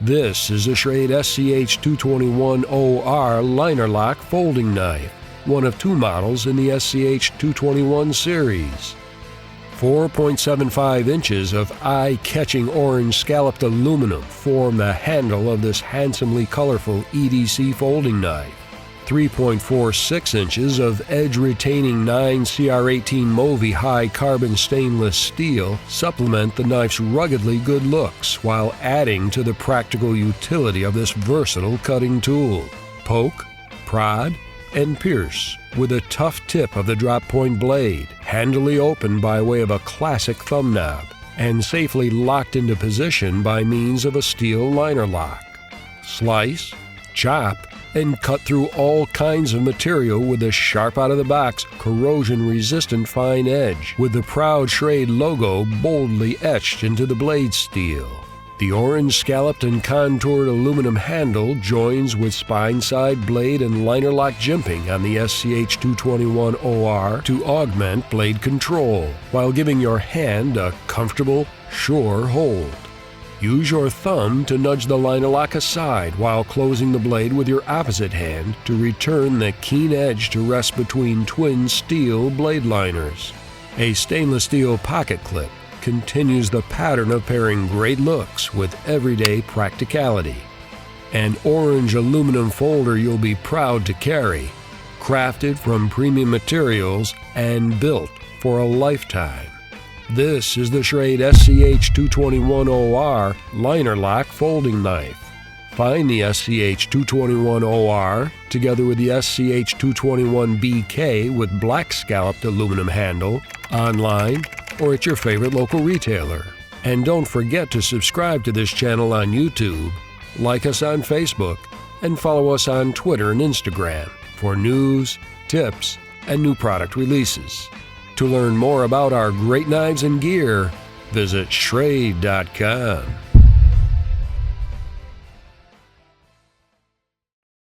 This is the Schrade SCH221OR liner lock folding knife, one of two models in the SCH221 series. 4.75 inches of eye-catching orange scalloped aluminum form the handle of this handsomely colorful EDC folding knife. 3.46 inches of edge-retaining 9CR18 Movi high-carbon stainless steel supplement the knife's ruggedly good looks while adding to the practical utility of this versatile cutting tool. Poke, prod, and pierce with a tough tip of the drop point blade, handily opened by way of a classic thumb knob, and safely locked into position by means of a steel liner lock. Slice, chop, and cut through all kinds of material with a sharp out-of-the-box, corrosion-resistant fine edge, with the proud Schrade logo boldly etched into the blade steel. The orange scalloped and contoured aluminum handle joins with spine-side blade and liner lock jimping on the SCH221OR to augment blade control, while giving your hand a comfortable, sure hold. Use your thumb to nudge the liner lock aside while closing the blade with your opposite hand to return the keen edge to rest between twin steel blade liners. A stainless steel pocket clip continues the pattern of pairing great looks with everyday practicality. An orange aluminum folder you'll be proud to carry, crafted from premium materials and built for a lifetime. This is the Schrade SCH221OR liner lock folding knife. Find the SCH221OR together with the SCH221BK with black scalloped aluminum handle online or at your favorite local retailer. And don't forget to subscribe to this channel on YouTube, like us on Facebook, and follow us on Twitter and Instagram for news, tips, and new product releases. To learn more about our great knives and gear, visit Schrade.com.